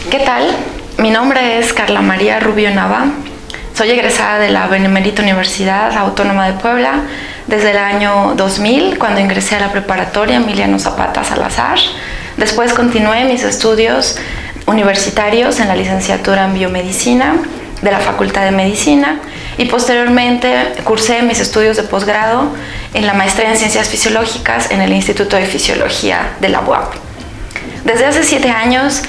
¿Qué tal? Mi nombre es Carla María Rubio Nava. Soy egresada de la Benemérita Universidad Autónoma de Puebla desde el año 2000, cuando ingresé a la preparatoria Emiliano Zapata Salazar. Después continué mis estudios universitarios en la licenciatura en biomedicina de la Facultad de Medicina y posteriormente cursé mis estudios de posgrado en la maestría en Ciencias Fisiológicas en el Instituto de Fisiología de la UAP. Desde hace 7 años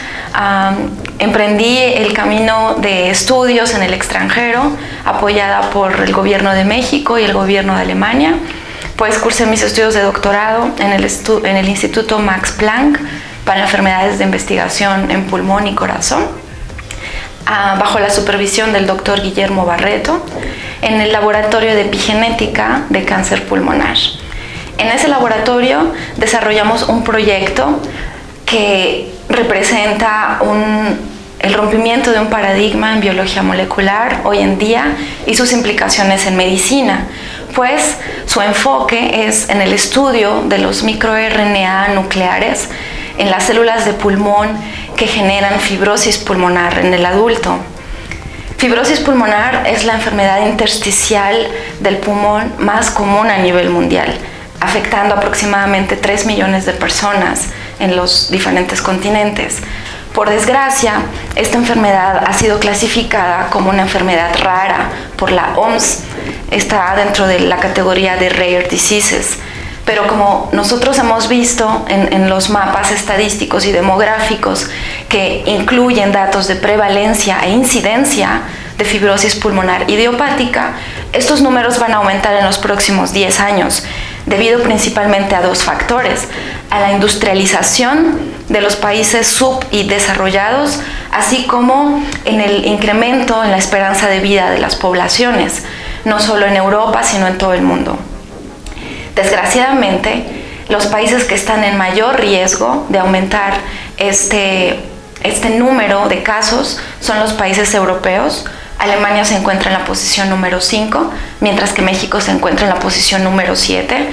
emprendí el camino de estudios en el extranjero, apoyada por el gobierno de México y el gobierno de Alemania. Pues cursé mis estudios de doctorado en el Instituto Max Planck para enfermedades de investigación en pulmón y corazón, bajo la supervisión del doctor Guillermo Barreto, en el laboratorio de epigenética de cáncer pulmonar. En ese laboratorio desarrollamos un proyecto que representa el rompimiento de un paradigma en biología molecular hoy en día y sus implicaciones en medicina, pues su enfoque es en el estudio de los microRNA nucleares en las células de pulmón que generan fibrosis pulmonar en el adulto. Fibrosis pulmonar es la enfermedad intersticial del pulmón más común a nivel mundial, afectando aproximadamente 3 millones de personas en los diferentes continentes. Por desgracia, esta enfermedad ha sido clasificada como una enfermedad rara por la OMS. Está dentro de la categoría de Rare Diseases. Pero como nosotros hemos visto en los mapas estadísticos y demográficos que incluyen datos de prevalencia e incidencia de fibrosis pulmonar idiopática, estos números van a aumentar en los próximos 10 años, debido principalmente a 2 factores: a la industrialización de los países sub y desarrollados, así como en el incremento en la esperanza de vida de las poblaciones, no solo en Europa, sino en todo el mundo. Desgraciadamente, los países que están en mayor riesgo de aumentar este número de casos son los países europeos. Alemania se encuentra en la posición número 5, mientras que México se encuentra en la posición número 7.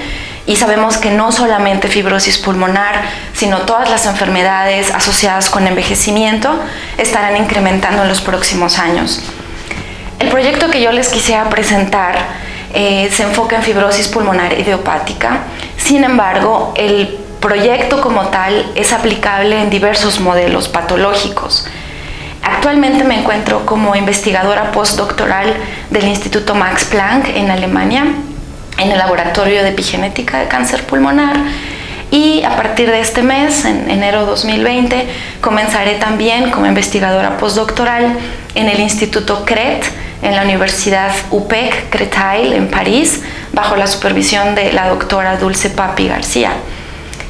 Y sabemos que no solamente fibrosis pulmonar, sino todas las enfermedades asociadas con envejecimiento estarán incrementando en los próximos años. El proyecto que yo les quisiera presentar se enfoca en fibrosis pulmonar idiopática. Sin embargo, el proyecto como tal es aplicable en diversos modelos patológicos. Actualmente me encuentro como investigadora postdoctoral del Instituto Max Planck en Alemania, en el laboratorio de epigenética de cáncer pulmonar, y a partir de este mes, en enero 2020, comenzaré también como investigadora postdoctoral en el Instituto CRET, en la Universidad UPEC Créteil en París, bajo la supervisión de la doctora Dulce Papi García,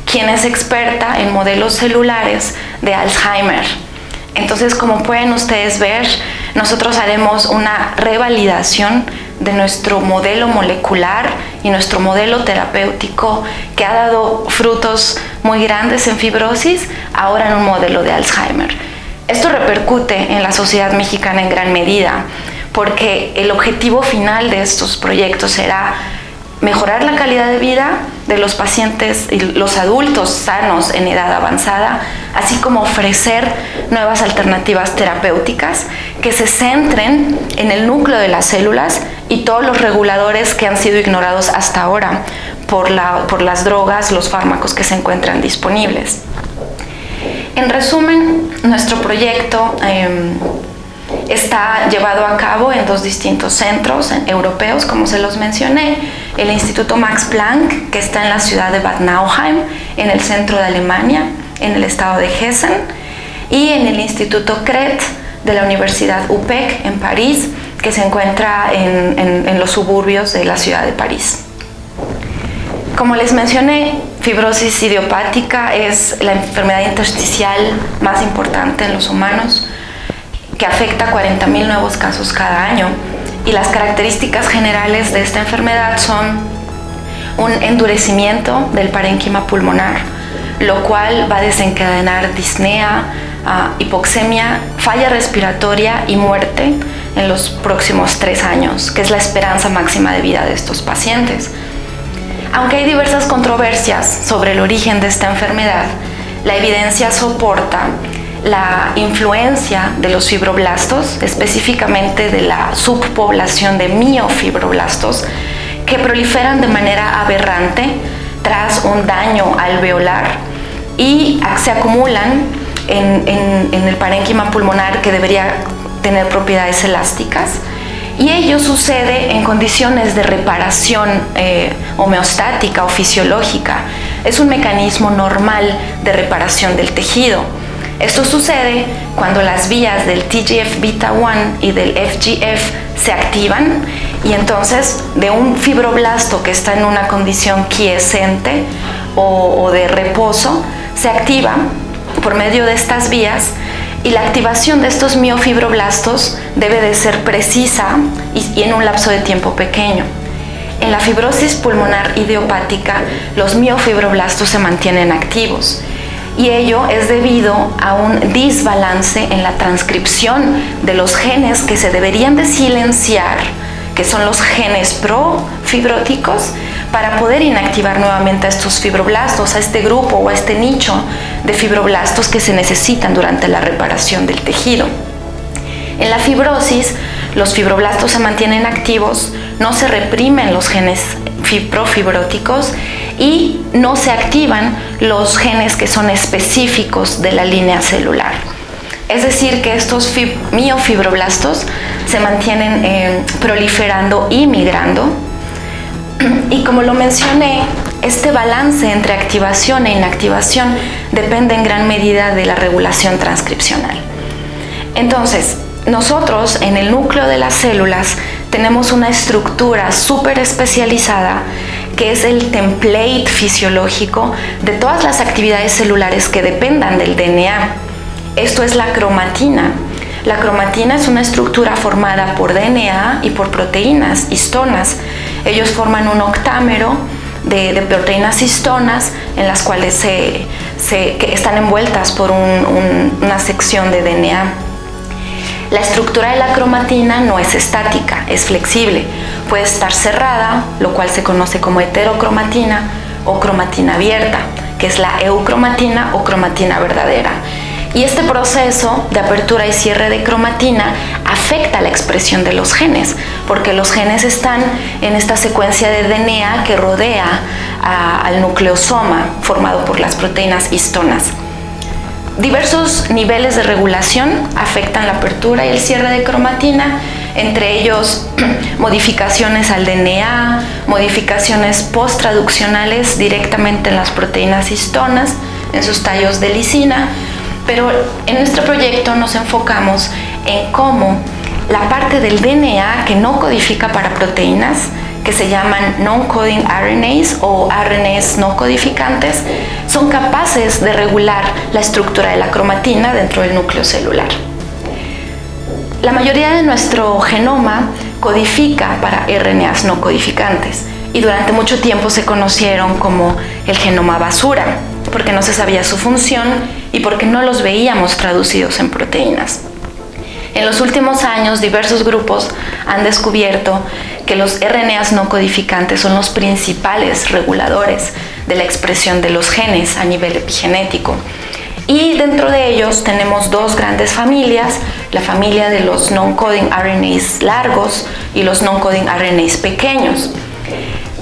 quien es experta en modelos celulares de Alzheimer. Entonces, como pueden ustedes ver, nosotros haremos una revalidación de nuestro modelo molecular y nuestro modelo terapéutico que ha dado frutos muy grandes en fibrosis, ahora en un modelo de Alzheimer. Esto repercute en la sociedad mexicana en gran medida, porque el objetivo final de estos proyectos será mejorar la calidad de vida de los pacientes y los adultos sanos en edad avanzada, así como ofrecer nuevas alternativas terapéuticas que se centren en el núcleo de las células y todos los reguladores que han sido ignorados hasta ahora por las drogas, los fármacos que se encuentran disponibles. En resumen, nuestro proyecto está llevado a cabo en 2 distintos centros europeos, como se los mencioné: el Instituto Max Planck, que está en la ciudad de Bad Nauheim, en el centro de Alemania, en el estado de Hessen, y en el Instituto CRET de la Universidad UPEC en París, que se encuentra en los suburbios de la ciudad de París. Como les mencioné, fibrosis idiopática es la enfermedad intersticial más importante en los humanos, que afecta a 40,000 nuevos casos cada año, y las características generales de esta enfermedad son un endurecimiento del parénquima pulmonar, lo cual va a desencadenar disnea, hipoxemia, falla respiratoria y muerte en los próximos 3 años, que es la esperanza máxima de vida de estos pacientes. Aunque hay diversas controversias sobre el origen de esta enfermedad, la evidencia soporta la influencia de los fibroblastos, específicamente de la subpoblación de miofibroblastos, que proliferan de manera aberrante tras un daño alveolar y se acumulan en el parénquima pulmonar, que debería tener propiedades elásticas, y ello sucede en condiciones de reparación homeostática o fisiológica. Es un mecanismo normal de reparación del tejido. Esto sucede cuando las vías del TGF-beta1 y del FGF se activan, y entonces de un fibroblasto que está en una condición quiescente o de reposo, se activa por medio de estas vías, y la activación de estos miofibroblastos debe de ser precisa y en un lapso de tiempo pequeño. En la fibrosis pulmonar idiopática, los miofibroblastos se mantienen activos, y ello es debido a un desbalance en la transcripción de los genes que se deberían de silenciar, que son los genes profibróticos, para poder inactivar nuevamente a estos fibroblastos, a este grupo o a este nicho de fibroblastos que se necesitan durante la reparación del tejido. En la fibrosis, los fibroblastos se mantienen activos, no se reprimen los genes profibróticos y no se activan los genes que son específicos de la línea celular. Es decir, que estos miofibroblastos se mantienen proliferando y migrando. Y como lo mencioné, este balance entre activación e inactivación depende en gran medida de la regulación transcripcional. Entonces, nosotros en el núcleo de las células tenemos una estructura súper especializada, que es el template fisiológico de todas las actividades celulares que dependan del DNA. Esto es la cromatina. La cromatina es una estructura formada por DNA y por proteínas, histonas. Ellos forman un octámero de proteínas histonas, en las cuales que están envueltas por una sección de DNA. La estructura de la cromatina no es estática, es flexible. Puede estar cerrada, lo cual se conoce como heterocromatina, o cromatina abierta, que es la eucromatina o cromatina verdadera. Y este proceso de apertura y cierre de cromatina afecta la expresión de los genes, porque los genes están en esta secuencia de DNA que rodea al nucleosoma formado por las proteínas histonas. Diversos niveles de regulación afectan la apertura y el cierre de cromatina, entre ellos modificaciones al DNA, modificaciones post-traduccionales directamente en las proteínas histonas, en sus tallos de lisina. Pero en nuestro proyecto nos enfocamos en cómo la parte del DNA que no codifica para proteínas, que se llaman non-coding RNAs o RNAs no codificantes, son capaces de regular la estructura de la cromatina dentro del núcleo celular. La mayoría de nuestro genoma codifica para RNAs no codificantes, y durante mucho tiempo se conocieron como el genoma basura, porque no se sabía su función y porque no los veíamos traducidos en proteínas. En los últimos años, diversos grupos han descubierto que los RNAs no codificantes son los principales reguladores de la expresión de los genes a nivel epigenético. Y dentro de ellos tenemos dos grandes familias, la familia de los non-coding RNAs largos y los non-coding RNAs pequeños.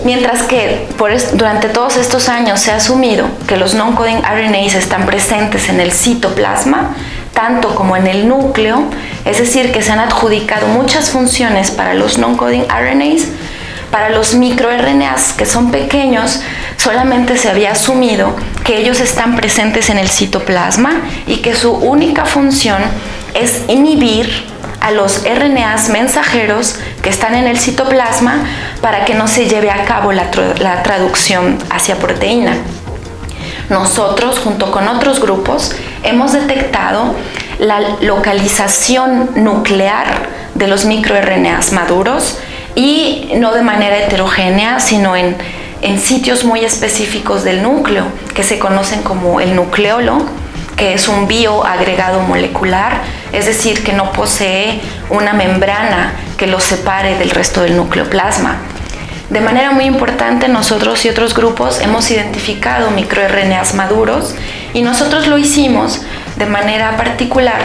Mientras que durante todos estos años se ha asumido que los non-coding RNAs están presentes en el citoplasma, tanto como en el núcleo, es decir, que se han adjudicado muchas funciones para los non-coding RNAs, para los microRNAs, que son pequeños, solamente se había asumido que ellos están presentes en el citoplasma y que su única función es inhibir a los RNAs mensajeros que están en el citoplasma para que no se lleve a cabo la traducción hacia proteína. Nosotros, junto con otros grupos, hemos detectado la localización nuclear de los microRNAs maduros, y no de manera heterogénea, sino en sitios muy específicos del núcleo, que se conocen como el nucleolo, que es un bioagregado molecular, es decir, que no posee una membrana que lo separe del resto del nucleoplasma. De manera muy importante, nosotros y otros grupos hemos identificado microRNAs maduros, y nosotros lo hicimos de manera particular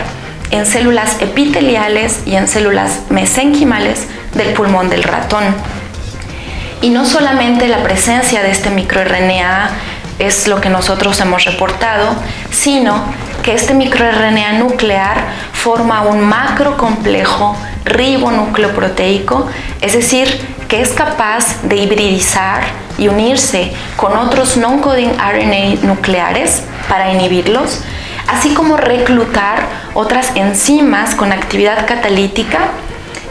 en células epiteliales y en células mesenquimales del pulmón del ratón. Y no solamente la presencia de este microRNA es lo que nosotros hemos reportado, sino que este microRNA nuclear forma un macrocomplejo ribonucleoproteico, es decir, que es capaz de hibridizar y unirse con otros non-coding RNA nucleares para inhibirlos, así como reclutar otras enzimas con actividad catalítica,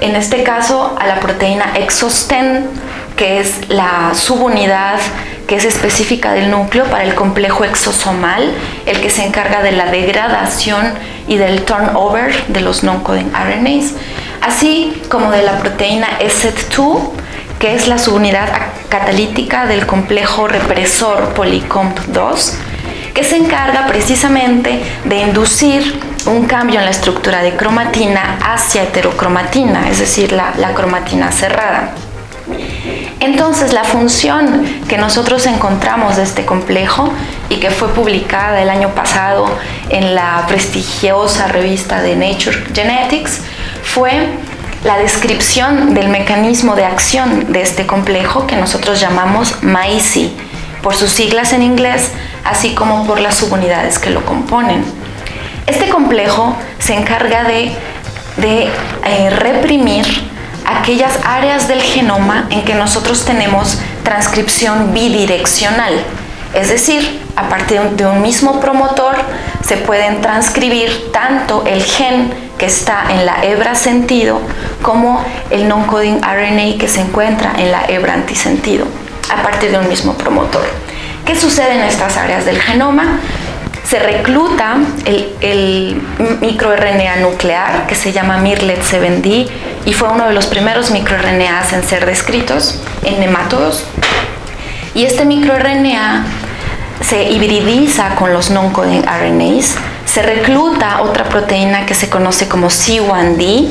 en este caso a la proteína exosten, que es la subunidad que es específica del núcleo para el complejo exosomal, el que se encarga de la degradación y del turnover de los non-coding RNAs, así como de la proteína ESET2, que es la subunidad catalítica del complejo represor polycomp2, que se encarga precisamente de inducir un cambio en la estructura de cromatina hacia heterocromatina, es decir, la cromatina cerrada. Entonces, la función que nosotros encontramos de este complejo y que fue publicada el año pasado en la prestigiosa revista de Nature Genetics fue la descripción del mecanismo de acción de este complejo que nosotros llamamos MAICI, por sus siglas en inglés, así como por las subunidades que lo componen. Este complejo se encarga de reprimir aquellas áreas del genoma en que nosotros tenemos transcripción bidireccional, es decir, a partir de un mismo promotor se pueden transcribir tanto el gen que está en la hebra sentido como el non-coding RNA que se encuentra en la hebra antisentido, a partir de un mismo promotor. ¿Qué sucede en estas áreas del genoma? Se recluta el microRNA nuclear que se llama mirlet7d y fue uno de los primeros microRNAs en ser descritos en nemátodos. Y este microRNA se hibridiza con los non-coding RNAs, se recluta otra proteína que se conoce como C1d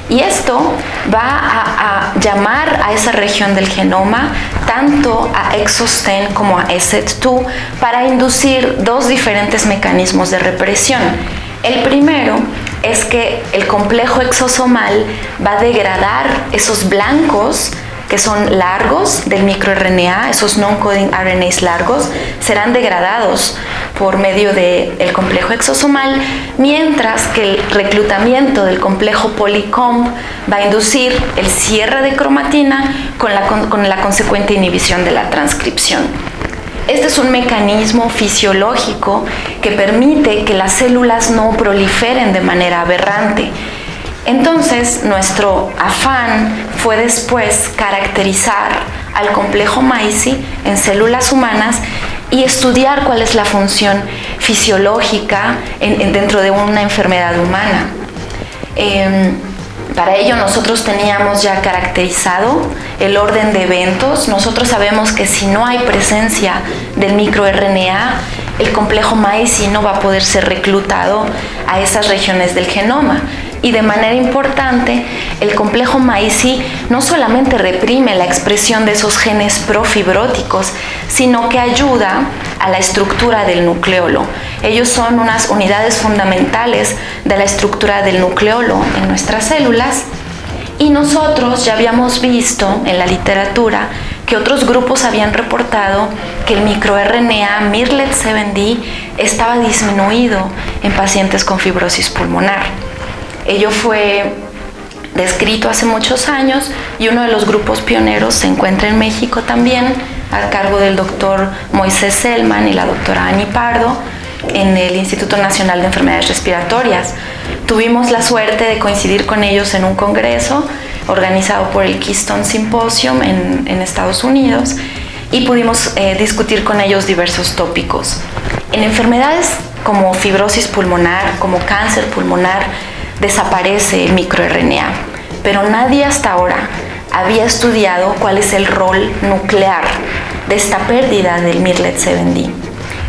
y esto va a llamar a esa región del genoma tanto a exosten como a ESET2 para inducir dos diferentes mecanismos de represión. El primero es que el complejo exosomal va a degradar esos blancos que son largos del microRNA, esos non-coding RNAs largos, serán degradados por medio del complejo exosomal, mientras que el reclutamiento del complejo polycomp va a inducir el cierre de cromatina con la consecuente inhibición de la transcripción. Este es un mecanismo fisiológico que permite que las células no proliferen de manera aberrante. Entonces, nuestro afán fue después caracterizar al complejo MAICI en células humanas y estudiar cuál es la función fisiológica dentro de una enfermedad humana. Para ello nosotros teníamos ya caracterizado el orden de eventos. Nosotros sabemos que si no hay presencia del microRNA, el complejo MAICI no va a poder ser reclutado a esas regiones del genoma. Y de manera importante, el complejo MAICI no solamente reprime la expresión de esos genes profibróticos, sino que ayuda a la estructura del nucleolo. Ellos son unas unidades fundamentales de la estructura del nucleolo en nuestras células. Y nosotros ya habíamos visto en la literatura que otros grupos habían reportado que el microRNA mirlet7d estaba disminuido en pacientes con fibrosis pulmonar. Ello fue descrito hace muchos años y uno de los grupos pioneros se encuentra en México también, a cargo del doctor Moisés Selman y la doctora Ani Pardo, en el Instituto Nacional de Enfermedades Respiratorias. Tuvimos la suerte de coincidir con ellos en un congreso organizado por el Keystone Symposium en Estados Unidos y pudimos discutir con ellos diversos tópicos. En enfermedades como fibrosis pulmonar, como cáncer pulmonar, desaparece el microRNA, pero nadie hasta ahora había estudiado cuál es el rol nuclear de esta pérdida del mirlet7d.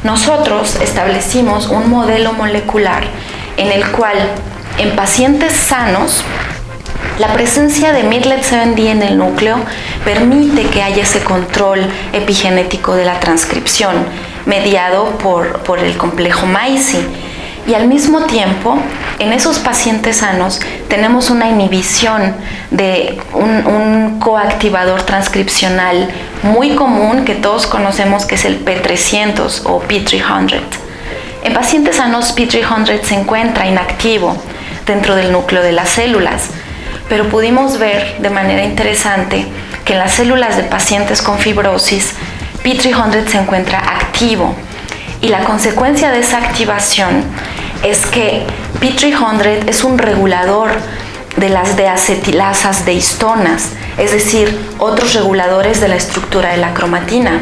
Nosotros establecimos un modelo molecular en el cual en pacientes sanos la presencia de mirlet7d en el núcleo permite que haya ese control epigenético de la transcripción mediado por el complejo MAICI. Y al mismo tiempo, en esos pacientes sanos tenemos una inhibición de un coactivador transcripcional muy común que todos conocemos, que es el P300 o P300. En pacientes sanos, P300 se encuentra inactivo dentro del núcleo de las células, pero pudimos ver de manera interesante que en las células de pacientes con fibrosis, P300 se encuentra activo. Y la consecuencia de esa activación es que P300 es un regulador de las deacetilasas de histonas, es decir, otros reguladores de la estructura de la cromatina.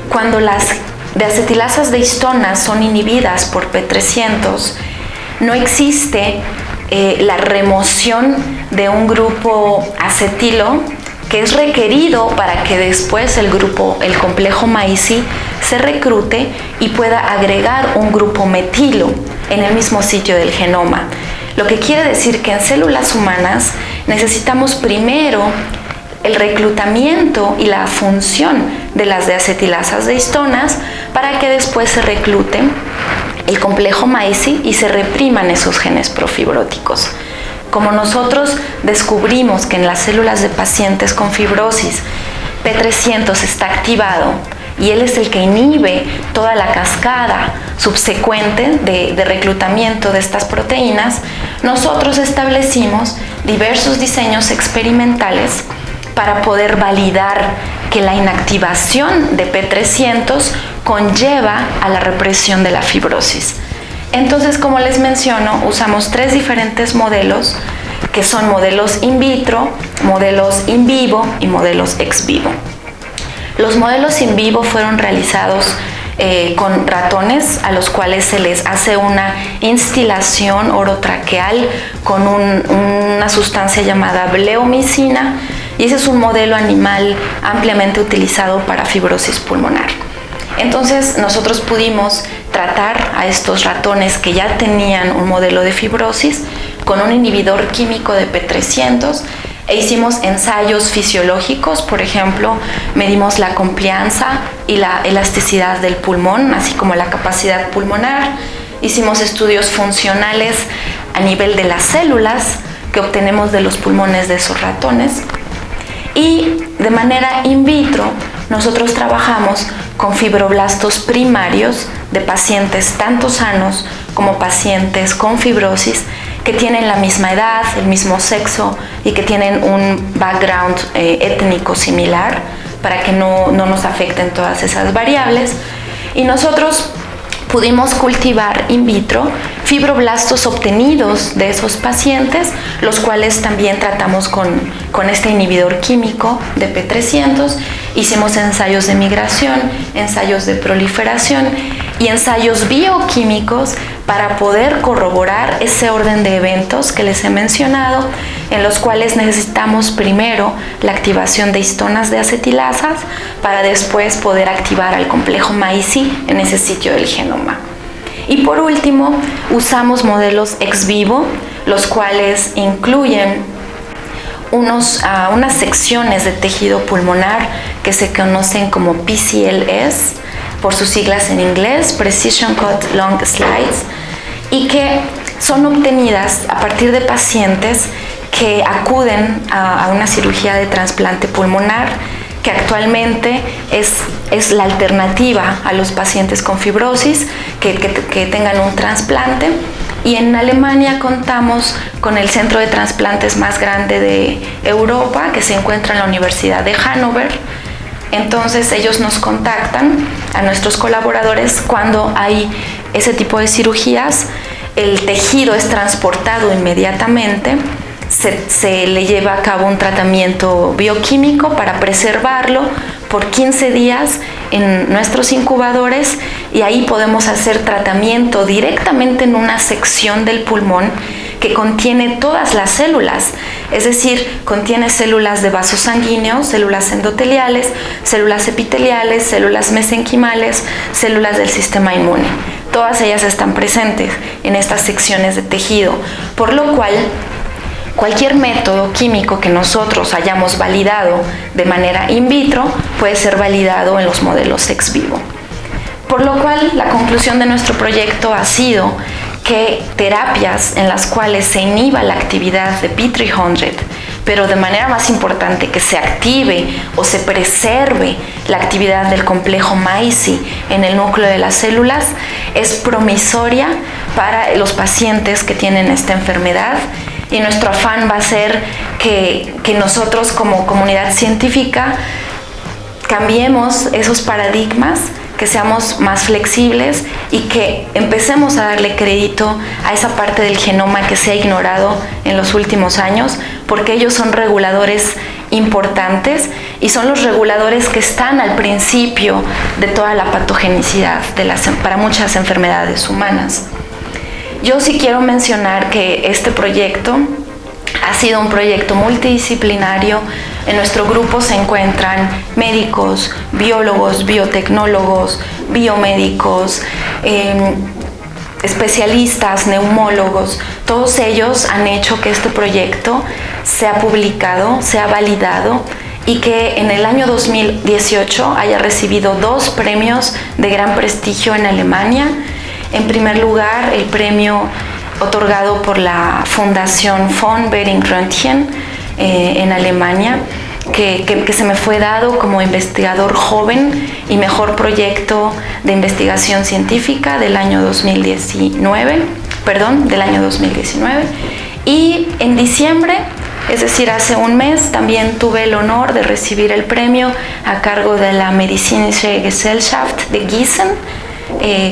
Cuando las deacetilasas de histonas son inhibidas por P300, no existe la remoción de un grupo acetilo que es requerido para que después el complejo MAICI se recrute y pueda agregar un grupo metilo en el mismo sitio del genoma. Lo que quiere decir que en células humanas necesitamos primero el reclutamiento y la función de las deacetilasas de histonas para que después se reclute el complejo MAICI y se repriman esos genes profibróticos. Como nosotros descubrimos que en las células de pacientes con fibrosis P300 está activado y él es el que inhibe toda la cascada subsecuente de reclutamiento de estas proteínas, nosotros establecimos diversos diseños experimentales para poder validar que la inactivación de P300 conlleva a la represión de la fibrosis. Entonces, como les menciono, usamos 3 diferentes modelos, que son modelos in vitro, modelos in vivo y modelos ex vivo. Los modelos in vivo fueron realizados con ratones a los cuales se les hace una instilación orotraqueal con una sustancia llamada bleomicina, y ese es un modelo animal ampliamente utilizado para fibrosis pulmonar. Entonces nosotros pudimos tratar a estos ratones que ya tenían un modelo de fibrosis con un inhibidor químico de P300 e hicimos ensayos fisiológicos. Por ejemplo, medimos la complianza y la elasticidad del pulmón, así como la capacidad pulmonar. Hicimos estudios funcionales a nivel de las células que obtenemos de los pulmones de esos ratones. Y de manera in vitro, nosotros trabajamos con fibroblastos primarios de pacientes tanto sanos como pacientes con fibrosis que tienen la misma edad, el mismo sexo y que tienen un background étnico similar para que no nos afecten todas esas variables. Y nosotros pudimos cultivar in vitro fibroblastos obtenidos de esos pacientes, los cuales también tratamos con este inhibidor químico de P300. Hicimos ensayos de migración, ensayos de proliferación y ensayos bioquímicos para poder corroborar ese orden de eventos que les he mencionado, en los cuales necesitamos primero la activación de histonas de acetilasas para después poder activar al complejo MAICI en ese sitio del genoma. Y por último, usamos modelos ex vivo, los cuales incluyen unas secciones de tejido pulmonar que se conocen como PCLS, por sus siglas en inglés, Precision Cut Long Slides, y que son obtenidas a partir de pacientes que acuden a una cirugía de trasplante pulmonar, que actualmente es la alternativa a los pacientes con fibrosis que tengan un trasplante. Y en Alemania contamos con el centro de trasplantes más grande de Europa, que se encuentra en la Universidad de Hannover. Entonces ellos nos contactan a nuestros colaboradores cuando hay ese tipo de cirugías. El tejido es transportado inmediatamente, se le lleva a cabo un tratamiento bioquímico para preservarlo por 15 días en nuestros incubadores, y ahí podemos hacer tratamiento directamente en una sección del pulmón que contiene todas las células, es decir, contiene células de vasos sanguíneos, células endoteliales, células epiteliales, células mesenquimales, células del sistema inmune. Todas ellas están presentes en estas secciones de tejido, por lo cual cualquier método químico que nosotros hayamos validado de manera in vitro puede ser validado en los modelos ex vivo. Por lo cual, la conclusión de nuestro proyecto ha sido que terapias en las cuales se inhiba la actividad de P300, pero de manera más importante que se active o se preserve la actividad del complejo MAICY en el núcleo de las células, es promisoria para los pacientes que tienen esta enfermedad. Y nuestro afán va a ser que nosotros como comunidad científica cambiemos esos paradigmas, que seamos más flexibles y que empecemos a darle crédito a esa parte del genoma que se ha ignorado en los últimos años, porque ellos son reguladores importantes y son los reguladores que están al principio de toda la patogenicidad para muchas enfermedades humanas. Yo sí quiero mencionar que este proyecto ha sido un proyecto multidisciplinario. En nuestro grupo se encuentran médicos, biólogos, biotecnólogos, biomédicos, especialistas, neumólogos. Todos ellos han hecho que este proyecto sea publicado, sea validado y que en el año 2018 haya recibido 2 premios de gran prestigio en Alemania. En primer lugar, el premio otorgado por la Fundación von Behring-Röntgen en Alemania, que se me fue dado como investigador joven y mejor proyecto de investigación científica del año 2019. Y en diciembre, es decir, hace un mes, también tuve el honor de recibir el premio a cargo de la Medizinische Gesellschaft de Gießen,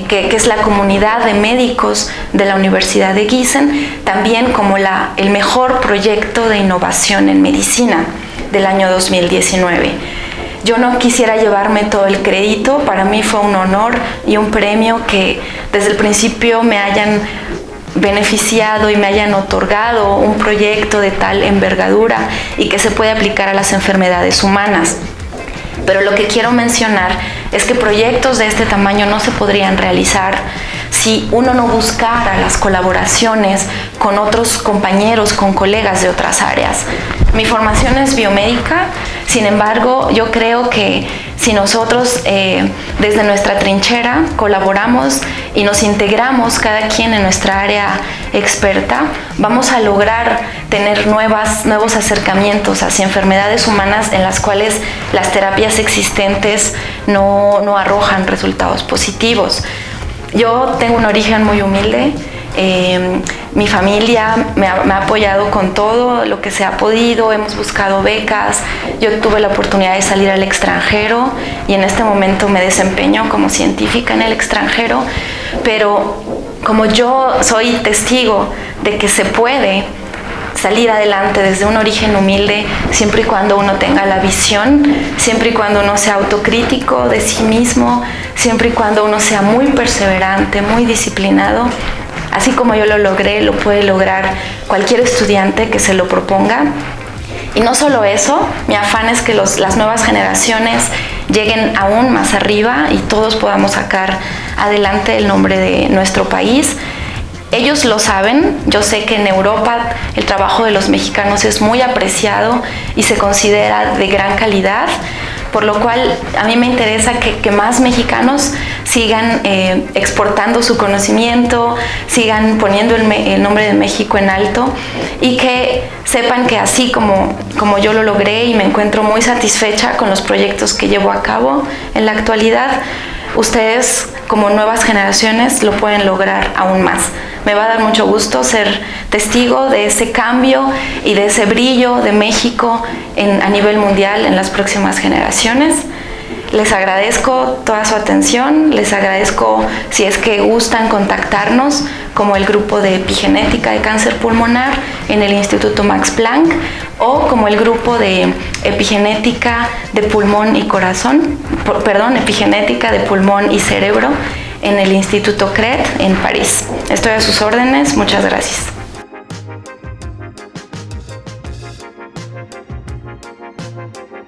que es la comunidad de médicos de la Universidad de Gießen, también como el mejor proyecto de innovación en medicina del año 2019. Yo no quisiera llevarme todo el crédito, para mí fue un honor y un premio que desde el principio me hayan beneficiado y me hayan otorgado un proyecto de tal envergadura y que se puede aplicar a las enfermedades humanas. Pero lo que quiero mencionar es que proyectos de este tamaño no se podrían realizar si uno no buscara las colaboraciones con otros compañeros, con colegas de otras áreas. Mi formación es biomédica, sin embargo, yo creo que si nosotros desde nuestra trinchera colaboramos y nos integramos cada quien en nuestra área experta, vamos a lograr tener nuevos acercamientos hacia enfermedades humanas en las cuales las terapias existentes no arrojan resultados positivos. Yo tengo un origen muy humilde. Mi familia me ha apoyado con todo lo que se ha podido, hemos buscado becas, yo tuve la oportunidad de salir al extranjero y en este momento me desempeño como científica en el extranjero, pero como yo soy testigo de que se puede salir adelante desde un origen humilde, siempre y cuando uno tenga la visión, siempre y cuando uno sea autocrítico de sí mismo, siempre y cuando uno sea muy perseverante, muy disciplinado. Así como yo lo logré, lo puede lograr cualquier estudiante que se lo proponga. Y no solo eso, mi afán es que las nuevas generaciones lleguen aún más arriba y todos podamos sacar adelante el nombre de nuestro país. Ellos lo saben, yo sé que en Europa el trabajo de los mexicanos es muy apreciado y se considera de gran calidad, por lo cual a mí me interesa que más mexicanos sigan exportando su conocimiento, sigan poniendo el nombre de México en alto y que sepan que así como yo lo logré y me encuentro muy satisfecha con los proyectos que llevo a cabo en la actualidad, ustedes como nuevas generaciones lo pueden lograr aún más. Me va a dar mucho gusto ser testigo de ese cambio y de ese brillo de México a nivel mundial en las próximas generaciones. Les agradezco toda su atención, les agradezco si es que gustan contactarnos como el grupo de epigenética de cáncer pulmonar en el Instituto Max Planck o como el grupo de epigenética de pulmón y corazón, epigenética de pulmón y cerebro en el Instituto CRET en París. Estoy a sus órdenes, muchas gracias.